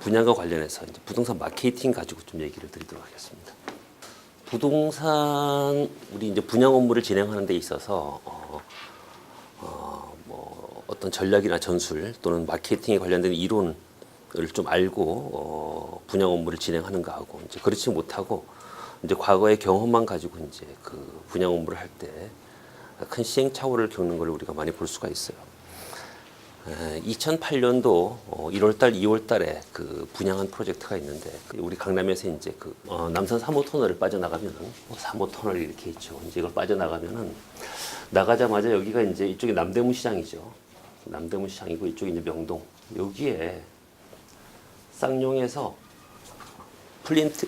분야가 관련해서 이제 부동산 마케팅 가지고 좀 얘기를 드리도록 하겠습니다. 부동산 우리 이제 분양 업무를 진행하는 데 있어서 뭐 어떤 전략이나 전술 또는 마케팅에 관련된 이론을 좀 알고 분양 업무를 진행하는가 하고 이제 그렇지 못하고 이제 과거의 경험만 가지고 이제 그 분양 업무를 할 때 큰 시행착오를 겪는 걸 우리가 많이 볼 수가 있어요. 2008년도 1월달, 2월달에 그 분양한 프로젝트가 있는데 우리 강남에서 이제 그 남산 3호 터널을 빠져나가면은 3호 터널이 이렇게 있죠. 이제 이걸 빠져나가면은 나가자마자 여기가 이제 이쪽이 남대문 시장이죠. 남대문 시장이고 이쪽이 이제 명동. 여기에 쌍용에서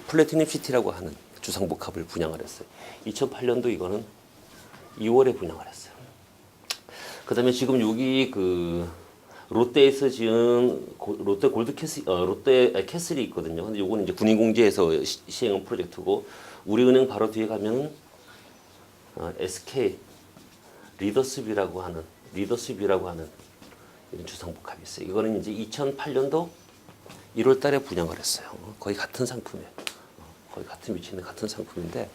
플래티넘 시티라고 하는 주상복합을 분양을 했어요. 2008년도 이거는 2월에 분양을 했어요. 그다음에 지금 여기 그 롯데에서 지은 롯데 골드 캐슬, 롯데 캐슬이 있거든요. 근데 요거는 이제 군인공지에서 시행한 프로젝트고 우리은행 바로 뒤에 가면은 SK 리더스비라고 하는 이런 주상복합이 있어요. 이거는 이제 2008년도 1월달에 분양을 했어요. 거의 같은 상품이에요. 거의 같은 위치에 있는 같은 상품인데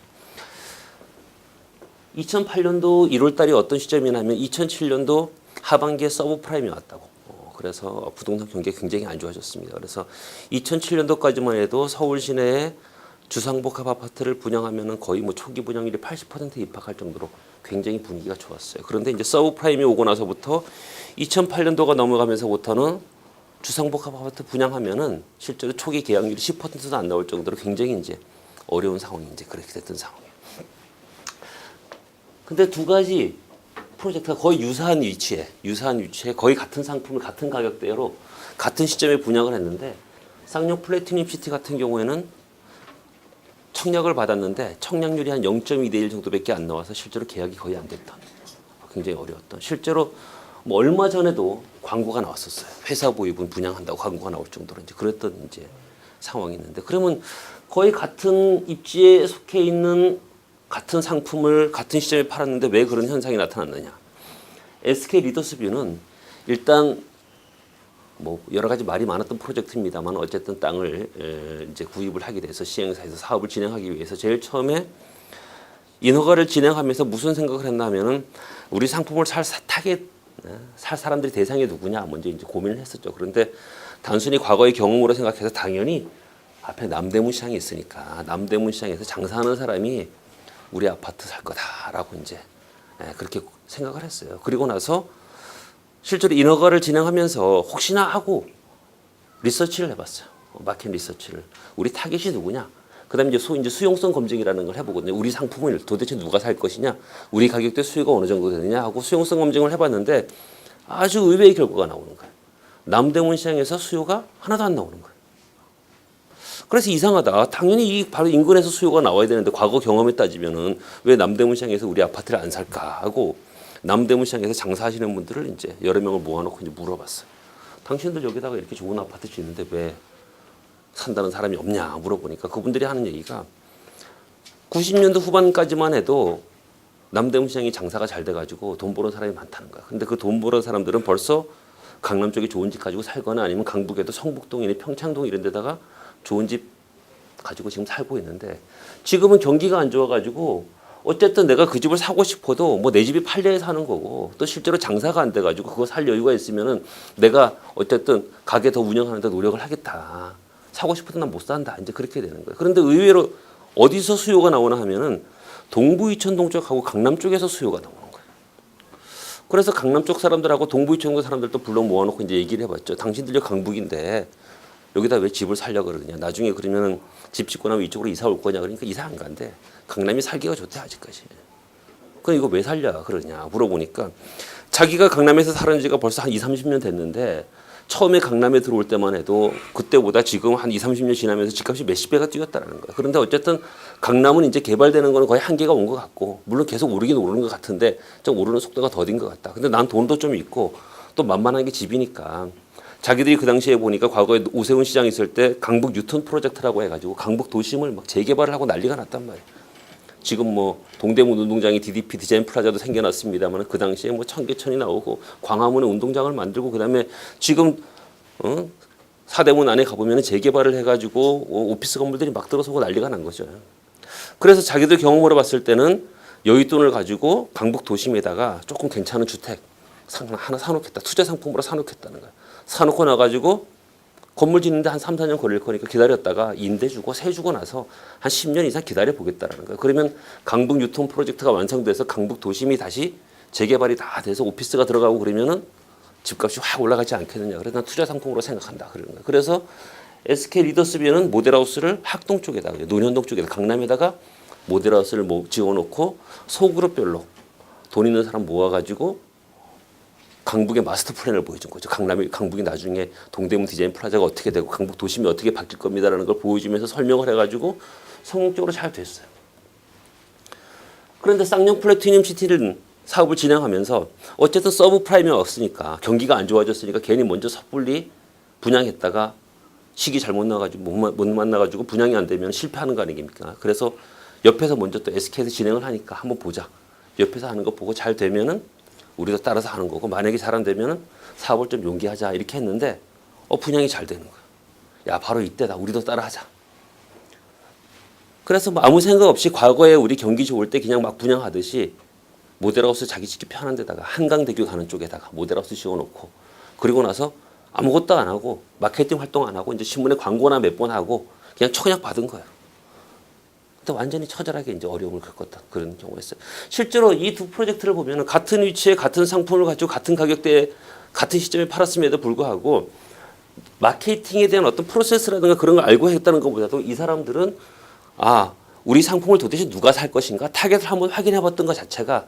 2008년도 1월달이 어떤 시점이냐면 2007년도 하반기에 서브프라임이 왔다고. 그래서 부동산 경기가 굉장히 안 좋아졌습니다. 그래서 2007년도까지만 해도 서울 시내에 주상복합 아파트를 분양하면은 거의 뭐 초기 분양률이 80%에 입학할 정도로 굉장히 분위기가 좋았어요. 그런데 이제 서브프라임이 오고 나서부터 2008년도가 넘어가면서부터는 주상복합 아파트 분양하면은 실제로 초기 계약률이 10%도 안 나올 정도로 굉장히 이제 어려운 상황이 이제 그렇게 됐던 상황이에요. 근데 두 가지 프로젝트가 거의 유사한 위치에 거의 같은 상품을 같은 가격대로 같은 시점에 분양을 했는데 쌍용 플래티넘 시티 같은 경우에는 청약을 받았는데 청약률이 한 0.2대 1 정도밖에 안 나와서 실제로 계약이 거의 안 됐던 굉장히 어려웠던 실제로 뭐 얼마 전에도 광고가 나왔었어요. 회사 보유분 분양한다고 광고가 나올 정도로 이제 그랬던 이제 상황이 있는데 그러면 거의 같은 입지에 속해 있는 같은 상품을 같은 시점에 팔았는데 왜 그런 현상이 나타났느냐? SK 리더스뷰는 일단 뭐 여러 가지 말이 많았던 프로젝트입니다만 어쨌든 땅을 이제 구입을 하게 돼서 시행사에서 사업을 진행하기 위해서 제일 처음에 인허가를 진행하면서 무슨 생각을 했냐면은 우리 상품을 살 사람들이 대상이 누구냐 먼저 이제 고민을 했었죠. 그런데 단순히 과거의 경험으로 생각해서 당연히 앞에 남대문 시장이 있으니까 남대문 시장에서 장사하는 사람이 우리 아파트 살 거다라고 이제 그렇게 생각을 했어요. 그리고 나서 실제로 인허가를 진행하면서 혹시나 하고 리서치를 해봤어요. 마켓 리서치를 우리 타겟이 누구냐. 그다음에 이제 수용성 검증이라는 걸 해보거든요. 우리 상품을 도대체 누가 살 것이냐, 우리 가격대 수요가 어느 정도 되느냐 하고 수용성 검증을 해봤는데 아주 의외의 결과가 나오는 거예요. 남대문 시장에서 수요가 하나도 안 나오는 거예요. 그래서 이상하다. 당연히 바로 인근에서 수요가 나와야 되는데 과거 경험에 따지면은 왜 남대문 시장에서 우리 아파트를 안 살까 하고 남대문 시장에서 장사하시는 분들을 이제 여러 명을 모아놓고 이제 물어봤어요. 당신들 여기다가 이렇게 좋은 아파트 짓는데 왜 산다는 사람이 없냐 물어보니까 그분들이 하는 얘기가 90년도 후반까지만 해도 남대문 시장이 장사가 잘 돼가지고 돈 버는 사람이 많다는 거야. 근데 그 돈 버는 사람들은 벌써 강남 쪽에 좋은 집 가지고 살거나 아니면 강북에도 성북동이나 평창동 이런 데다가 좋은 집 가지고 지금 살고 있는데 지금은 경기가 안 좋아가지고 어쨌든 내가 그 집을 사고 싶어도 뭐 내 집이 팔려야 사는 거고 또 실제로 장사가 안 돼가지고 그거 살 여유가 있으면은 내가 어쨌든 가게 더 운영하는 데 노력을 하겠다. 사고 싶어도 난 못 산다. 이제 그렇게 되는 거예요. 그런데 의외로 어디서 수요가 나오나 하면은 동부 이천동 쪽하고 강남 쪽에서 수요가 나오는 거예요. 그래서 강남 쪽 사람들하고 동부 이천동 사람들도 불러 모아놓고 이제 얘기를 해봤죠. 당신들 저 강북인데 여기다 왜 집을 살려고 그러냐. 나중에 그러면 집 짓고 나면 이쪽으로 이사 올 거냐. 그러니까 이사 안 간대. 강남이 살기가 좋대 아직까지. 그럼 이거 왜 살려 그러냐 물어보니까 자기가 강남에서 사는 지가 벌써 한 20-30년 됐는데 처음에 강남에 들어올 때만 해도 그때보다 지금 한 20-30년 지나면서 집값이 몇십 배가 뛰었다는 거야. 그런데 어쨌든 강남은 이제 개발되는 거는 거의 한계가 온 것 같고 물론 계속 오르긴 오르는 것 같은데 좀 오르는 속도가 더딘 것 같다. 근데 난 돈도 좀 있고 또 만만한 게 집이니까 자기들이 그 당시에 보니까 과거에 오세훈 시장 있을 때 강북 뉴턴 프로젝트라고 해가지고 강북 도심을 막 재개발을 하고 난리가 났단 말이에요. 지금 뭐 동대문 운동장이 DDP 디자인 플라자도 생겨났습니다만 그 당시에 뭐 청계천이 나오고 광화문에 운동장을 만들고 그다음에 지금 사대문 안에 가보면 재개발을 해가지고 오피스 건물들이 막 들어서고 난리가 난 거죠. 그래서 자기들 경험으로 봤을 때는 여윳돈을 가지고 강북 도심에다가 조금 괜찮은 주택 하나 사놓겠다. 투자 상품으로 사놓겠다는 거야. 사놓고 나가지고 건물 짓는데 한 3, 4년 걸릴 거니까 기다렸다가 임대 주고 세 주고 나서 한 10년 이상 기다려 보겠다라는 거예요. 그러면 강북 유통 프로젝트가 완성돼서 강북 도심이 다시 재개발이 다 돼서 오피스가 들어가고 그러면은 집값이 확 올라가지 않겠느냐. 그래서 난 투자 상품으로 생각한다. 그러는 거예요. 그래서 SK 리더스비는 모델하우스를 학동 쪽에다가 논현동 쪽에다 강남에다가 모델하우스를 지어놓고 소그룹별로 돈 있는 사람 모아가지고 강북의 마스터 플랜을 보여준 거죠. 강북이 나중에 동대문 디자인 플라자가 어떻게 되고 강북 도심이 어떻게 바뀔 겁니다라는 걸 보여주면서 설명을 해가지고 성공적으로 잘 됐어요. 그런데 쌍용 플래티늄 시티를 사업을 진행하면서 어쨌든 서브 프라임이 없으니까 경기가 안 좋아졌으니까 괜히 먼저 섣불리 분양했다가 시기 잘못 나가지고 못 만나가지고 분양이 안 되면 실패하는 거 아니겠습니까? 그래서 옆에서 먼저 또 SK에서 진행을 하니까 한번 보자. 옆에서 하는 거 보고 잘 되면은 우리도 따라서 하는 거고 만약에 잘 안 되면은 사업을 좀 용기하자 이렇게 했는데 분양이 잘 되는 거야. 야 바로 이때다. 우리도 따라하자. 그래서 뭐 아무 생각 없이 과거에 우리 경기 좋을 때 그냥 막 분양하듯이 모델하우스 자기 짓기 편한 데다가 한강대교 가는 쪽에다가 모델하우스 씌워놓고 그리고 나서 아무것도 안 하고 마케팅 활동 안 하고 이제 신문에 광고나 몇 번 하고 그냥 청약 받은 거예요. 근데 완전히 처절하게 이제 어려움을 겪었던 그런 경우였어요. 실제로 이 두 프로젝트를 보면 같은 위치에 같은 상품을 가지고 같은 가격대에 같은 시점에 팔았음에도 불구하고 마케팅에 대한 어떤 프로세스라든가 그런 걸 알고 했다는 것보다도 이 사람들은 우리 상품을 도대체 누가 살 것인가 타겟을 한번 확인해 봤던 것 자체가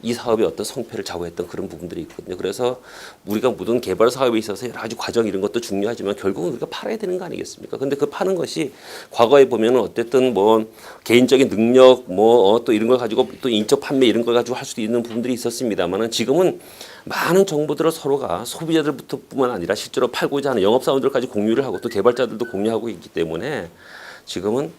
이 사업의 어떤 성패를 좌우했던 그런 부분들이 있거든요. 그래서 우리가 모든 개발 사업에 있어서 여러 가지 과정 이런 것도 중요하지만 결국은 우리가 팔아야 되는 거 아니겠습니까? 근데 그 파는 것이 과거에 보면은 어쨌든 뭐 개인적인 능력 또 이런 걸 가지고 또 인적 판매 이런 걸 가지고 할 수도 있는 부분들이 있었습니다만은 지금은 많은 정보들을 서로가 소비자들부터뿐만 아니라 실제로 팔고자 하는 영업사원들까지 공유를 하고 또 개발자들도 공유하고 있기 때문에 지금은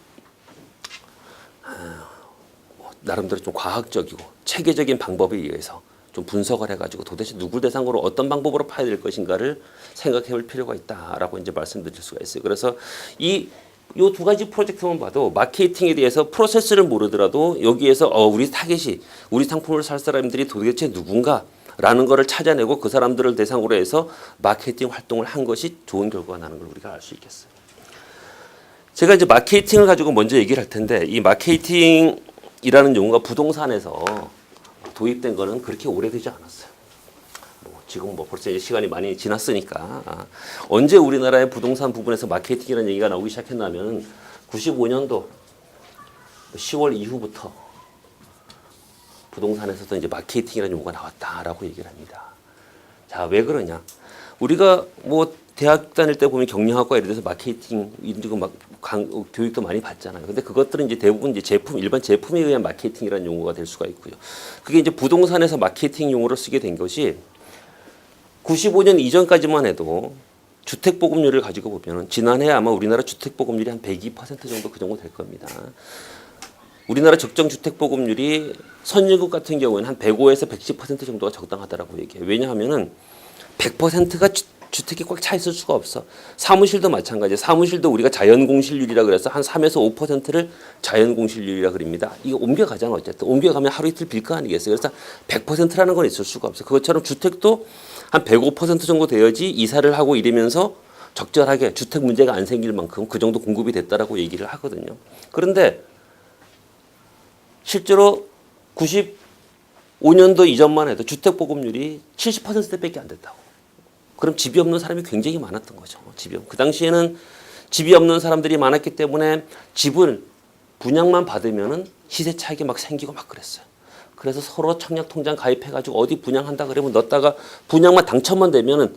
나름대로 좀 과학적이고 체계적인 방법에 의해서 좀 분석을 해가지고 도대체 누굴 대상으로 어떤 방법으로 파야 될 것인가를 생각해볼 필요가 있다라고 이제 말씀드릴 수가 있어요. 그래서 이 두 가지 프로젝트만 봐도 마케팅에 대해서 프로세스를 모르더라도 여기에서 우리 타겟이 우리 상품을 살 사람들이 도대체 누군가라는 거를 찾아내고 그 사람들을 대상으로 해서 마케팅 활동을 한 것이 좋은 결과가 나는 걸 우리가 알 수 있겠어요. 제가 이제 마케팅을 가지고 먼저 얘기를 할 텐데 이 마케팅이라는 용어가 부동산에서 도입된 거는 그렇게 오래되지 않았어요. 지금 벌써 이제 시간이 많이 지났으니까 언제 우리나라의 부동산 부분에서 마케팅이라는 얘기가 나오기 시작했냐면 95년도 10월 이후부터 부동산에서도 이제 마케팅이라는 용어가 나왔다라고 얘기를 합니다. 자, 왜 그러냐? 우리가 대학 다닐 때 보면 경영학과 예를 들어서 마케팅 이런 거 교육도 많이 받잖아요. 근데 그것들은 이제 대부분 이제 일반 제품에 의한 마케팅이라는 용어가 될 수가 있고요. 그게 이제 부동산에서 마케팅 용어로 쓰게 된 것이 95년 이전까지만 해도 주택 보급률을 가지고 보면 지난해 아마 우리나라 주택 보급률이 한 102% 정도 그 정도 될 겁니다. 우리나라 적정 주택 보급률이 선진국 같은 경우에는 한 105에서 110% 정도가 적당하다라고 얘기해요. 왜냐하면은 100%가 주택이 꽉 차 있을 수가 없어. 사무실도 마찬가지예요. 사무실도 우리가 자연공실률이라 그래서 한 3에서 5%를 자연공실률이라 그럽니다. 이거 옮겨가잖아 어쨌든. 옮겨가면 하루 이틀 빌 거 아니겠어요. 그래서 100%라는 건 있을 수가 없어. 그것처럼 주택도 한 105% 정도 돼야지 이사를 하고 이러면서 적절하게 주택 문제가 안 생길 만큼 그 정도 공급이 됐다라고 얘기를 하거든요. 그런데 실제로 95년도 이전만 해도 주택 보급률이 70%대밖에 안 됐다고. 그럼 집이 없는 사람이 굉장히 많았던 거죠. 그 당시에는 집이 없는 사람들이 많았기 때문에 집을 분양만 받으면은 시세 차익이 막 생기고 막 그랬어요. 그래서 서로 청약 통장 가입해가지고 어디 분양한다 그러면 넣었다가 분양만 당첨만 되면은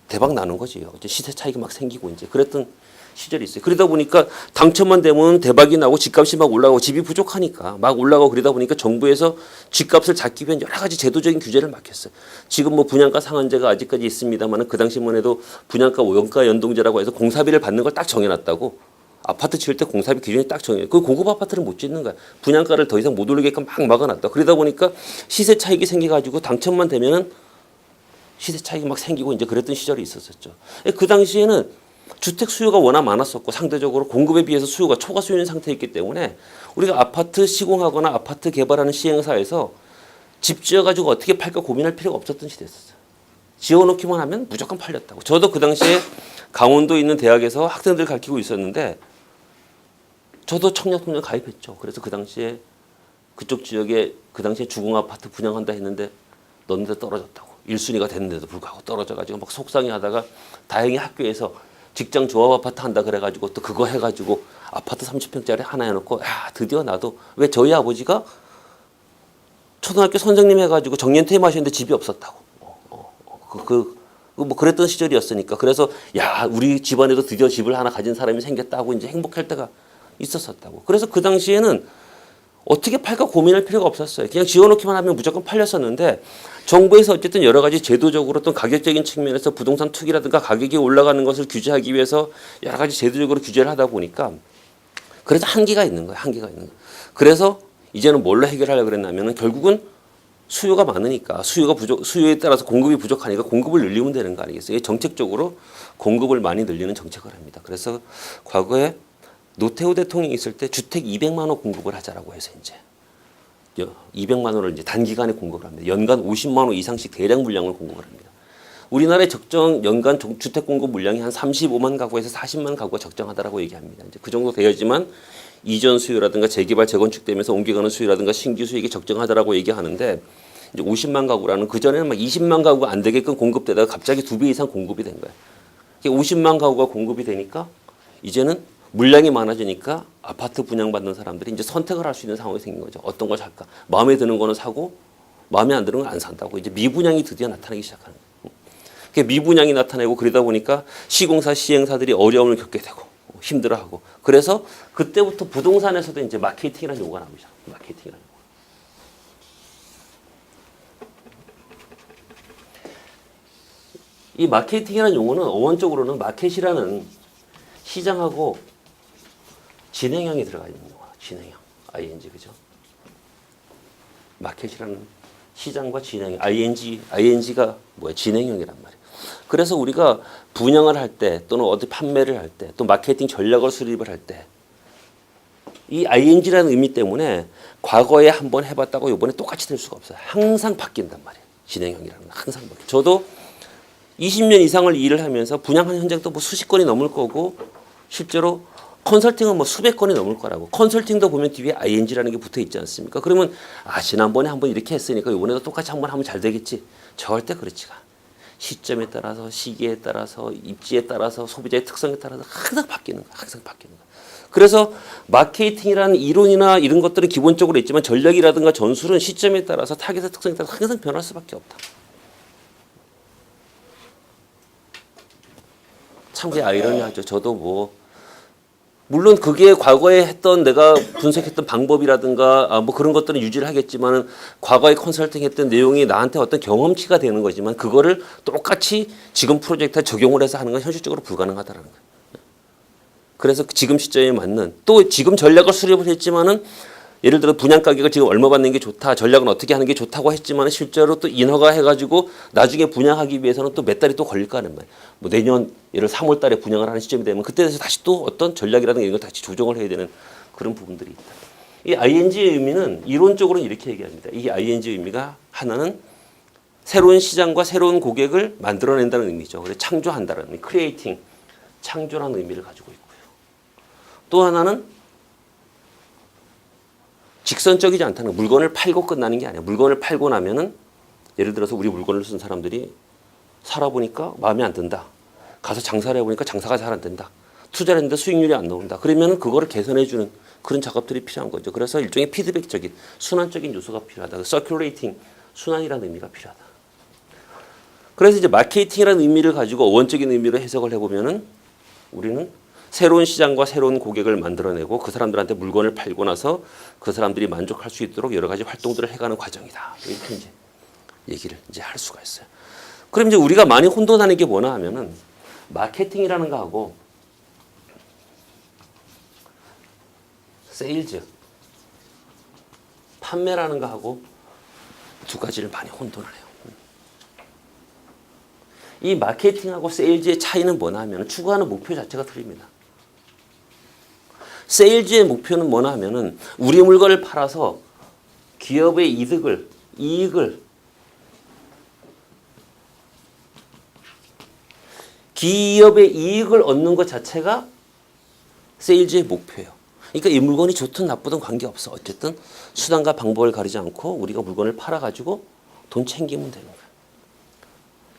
대박 나는 거지. 시세 차익이 막 생기고 이제 그랬던 시절이 있어요. 그러다 보니까 당첨만 되면 대박이 나고 집값이 막 올라가고 집이 부족하니까 막 올라가고 그러다 보니까 정부에서 집값을 잡기 위한 여러 가지 제도적인 규제를 막 했어요. 지금 분양가 상한제가 아직까지 있습니다만 그 당시만 해도 분양가 원가 연동제라고 해서 공사비를 받는 걸 딱 정해놨다고. 아파트 지을 때 공사비 기준이 딱 정해요. 그 고급 아파트를 못 짓는 거야. 분양가를 더 이상 못 올리게끔 막 막아놨다. 그러다 보니까 시세 차익이 생겨가지고 당첨만 되면은 시세 차익이 막 생기고 이제 그랬던 시절이 있었었죠. 그 당시에는 주택 수요가 워낙 많았었고 상대적으로 공급에 비해서 수요가 초과 수요인 상태였기 때문에 우리가 아파트 시공하거나 아파트 개발하는 시행사에서 집 지어가지고 어떻게 팔까 고민할 필요가 없었던 시대였었어요. 지어놓기만 하면 무조건 팔렸다고. 저도 그 당시에 강원도에 있는 대학에서 학생들 가르치고 있었는데 저도 청약통장 가입했죠. 그래서 그 당시에 그쪽 지역에 그 당시에 주공 아파트 분양한다 했는데 넣는데 떨어졌다고. 1순위가 됐는데도 불구하고 떨어져가지고 막 속상해하다가 다행히 학교에서 직장 조합 아파트 한다 그래가지고 또 그거 해가지고 아파트 30평짜리 하나 해놓고 야 드디어 나도 왜 저희 아버지가 초등학교 선생님 해가지고 정년 퇴임하셨는데 집이 없었다고. 뭐 그랬던 시절이었으니까. 그래서 야 우리 집안에도 드디어 집을 하나 가진 사람이 생겼다고 이제 행복할 때가 있었었다고. 그래서 그 당시에는 어떻게 팔까 고민할 필요가 없었어요. 그냥 지어놓기만 하면 무조건 팔렸었는데 정부에서 어쨌든 여러 가지 제도적으로 또 가격적인 측면에서 부동산 투기라든가 가격이 올라가는 것을 규제하기 위해서 여러 가지 제도적으로 규제를 하다 보니까 그래서 한계가 있는 거예요. 한계가 있는 거예요. 그래서 이제는 뭘로 해결하려고 그랬냐면은 결국은 수요가 많으니까 수요에 따라서 공급이 부족하니까 공급을 늘리면 되는 거 아니겠어요? 정책적으로 공급을 많이 늘리는 정책을 합니다. 그래서 과거에 노태우 대통령이 있을 때 주택 200만 호 공급을 하자라고 해서 이제 200만 호를 이제 단기간에 공급을 합니다. 연간 50만 호 이상씩 대량 물량을 공급을 합니다. 우리나라의 적정 연간 주택 공급 물량이 한 35만 가구에서 40만 가구가 적정하다라고 얘기합니다. 이제 그 정도 되어야지만 이전 수요라든가 재개발 재건축되면서 옮겨가는 수요라든가 신규 수익이 적정하다라고 얘기하는데 이제 50만 가구라는 그 전에는 막 20만 가구가 안 되게끔 공급되다가 갑자기 2배 이상 공급이 된 거예요. 50만 가구가 공급이 되니까 이제는 물량이 많아지니까 아파트 분양받는 사람들이 이제 선택을 할 수 있는 상황이 생긴 거죠. 어떤 걸 살까? 마음에 드는 거는 사고 마음에 안 드는 건 안 산다고. 이제 미분양이 드디어 나타나기 시작하는 거예요. 미분양이 나타나고 그러다 보니까 시공사 시행사들이 어려움을 겪게 되고 힘들어하고 그래서 그때부터 부동산에서도 이제 마케팅이라는 용어가 나오죠. 마케팅이라는 용어. 이 마케팅이라는 용어는 어원적으로는 마켓이라는 시장하고 진행형이 들어가 있는 용어야. 진행형. ing 그죠? 마켓이라는 시장과 진행형. ing가 뭐야? 진행형이란 말이에요. 그래서 우리가 분양을 할 때 또는 어디 판매를 할 때 또 마케팅 전략을 수립을 할 때 이 ing라는 의미 때문에 과거에 한번 해봤다고 이번에 똑같이 될 수가 없어요. 항상 바뀐단 말이에요. 진행형이라는 건 항상 바뀌어요. 저도 20년 이상을 일을 하면서 분양한 현장도 뭐 수십 건이 넘을 거고 실제로 컨설팅은 뭐 수백 건이 넘을 거라고. 컨설팅도 보면 뒤에 ing라는 게 붙어 있지 않습니까? 그러면 지난번에 한번 이렇게 했으니까 이번에도 똑같이 한번 하면 잘 되겠지. 절대 그렇지가 않아요. 시점에 따라서 시기에 따라서 입지에 따라서 소비자의 특성에 따라서 항상 바뀌는 거야. 항상 바뀌는 거야. 그래서 마케팅이라는 이론이나 이런 것들은 기본적으로 있지만 전략이라든가 전술은 시점에 따라서 타겟의 특성에 따라서 항상 변할 수밖에 없다. 참 그 아이러니하죠. 저도 뭐 물론 그게 과거에 했던 내가 분석했던 방법이라든가 뭐 그런 것들은 유지를 하겠지만은 과거에 컨설팅했던 내용이 나한테 어떤 경험치가 되는 거지만 그거를 똑같이 지금 프로젝트에 적용을 해서 하는 건 현실적으로 불가능하다는 거예요. 그래서 지금 시점에 맞는 또 지금 전략을 수립을 했지만은 예를 들어 분양 가격을 지금 얼마 받는 게 좋다. 전략은 어떻게 하는 게 좋다고 했지만 실제로 또 인허가 해가지고 나중에 분양하기 위해서는 또 몇 달이 또 걸릴 거 아니에요. 뭐 내년 예를 3월 달에 분양을 하는 시점이 되면 그때 돼서 다시 또 어떤 전략이라든가 이런 걸 다시 조정을 해야 되는 그런 부분들이 있다. 이 ing의 의미는 이론적으로는 이렇게 얘기합니다. 이 ing의 의미가 하나는 새로운 시장과 새로운 고객을 만들어낸다는 의미죠. 그래서 창조한다는 의미, creating, 창조라는 의미를 가지고 있고요. 또 하나는 직선적이지 않다는 물건을 팔고 끝나는 게 아니야. 물건을 팔고 나면은 예를 들어서 우리 물건을 쓴 사람들이 살아보니까 마음에 안 든다. 가서 장사를 해보니까 장사가 잘 안 된다. 투자를 했는데 수익률이 안 나온다. 그러면은 그거를 개선해주는 그런 작업들이 필요한 거죠. 그래서 일종의 피드백적인 순환적인 요소가 필요하다. 서큘레이팅 순환이라는 의미가 필요하다. 그래서 이제 마케팅이라는 의미를 가지고 어원적인 의미로 해석을 해보면은 우리는 새로운 시장과 새로운 고객을 만들어내고 그 사람들한테 물건을 팔고 나서 그 사람들이 만족할 수 있도록 여러 가지 활동들을 해가는 과정이다. 이렇게 이제 얘기를 이제 할 수가 있어요. 그럼 이제 우리가 많이 혼돈하는 게 뭐냐 하면은 마케팅이라는 거하고 세일즈, 판매라는 거하고 두 가지를 많이 혼돈을 해요. 이 마케팅하고 세일즈의 차이는 뭐냐 하면 추구하는 목표 자체가 틀립니다. 세일즈의 목표는 뭐냐 하면은 우리 물건을 팔아서 기업의 이익을 기업의 이익을 얻는 것 자체가 세일즈의 목표예요. 그러니까 이 물건이 좋든 나쁘든 관계없어. 어쨌든 수단과 방법을 가리지 않고 우리가 물건을 팔아가지고 돈 챙기면 되는 거예요.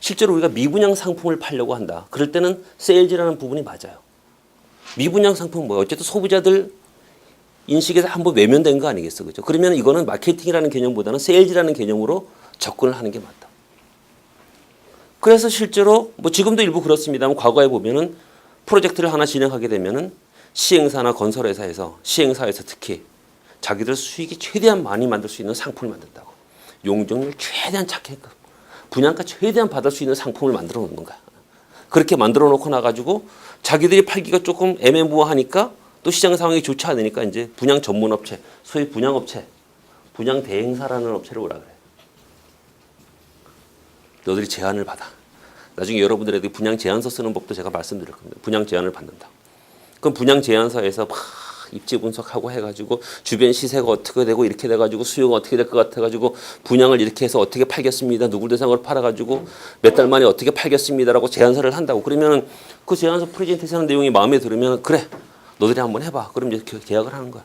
실제로 우리가 미분양 상품을 팔려고 한다. 그럴 때는 세일즈라는 부분이 맞아요. 미분양 상품은 뭐예요? 어쨌든 소비자들 인식에서 한번 외면된 거 아니겠어. 그죠? 그러면 이거는 마케팅이라는 개념보다는 세일즈라는 개념으로 접근을 하는 게 맞다. 그래서 실제로 뭐 지금도 일부 그렇습니다만 과거에 보면은 프로젝트를 하나 진행하게 되면은 시행사나 건설회사에서 시행사에서 특히 자기들 수익이 최대한 많이 만들 수 있는 상품을 만든다고. 용적률 최대한 착하게끔 분양가 최대한 받을 수 있는 상품을 만들어 놓는 거야. 그렇게 만들어 놓고 나가지고 자기들이 팔기가 조금 애매모호하니까 또 시장 상황이 좋지 않으니까 이제 분양 전문 업체, 소위 분양업체, 분양 대행사라는 업체를 오라 그래. 너들이 제안을 받아. 나중에 여러분들에게 분양 제안서 쓰는 법도 제가 말씀드릴 겁니다. 분양 제안을 받는다. 그럼 분양 제안서에서 막 입지 분석하고 해가지고 주변 시세가 어떻게 되고 이렇게 돼가지고 수요가 어떻게 될 것 같아가지고 분양을 이렇게 해서 어떻게 팔겠습니다. 누굴 대상으로 팔아가지고 몇 달 만에 어떻게 팔겠습니다라고 제안서를 한다고. 그러면 그 제안서 프레젠테이션 하는 내용이 마음에 들으면 그래 너들이 한번 해봐. 그럼 이렇게 계약을 하는 거야.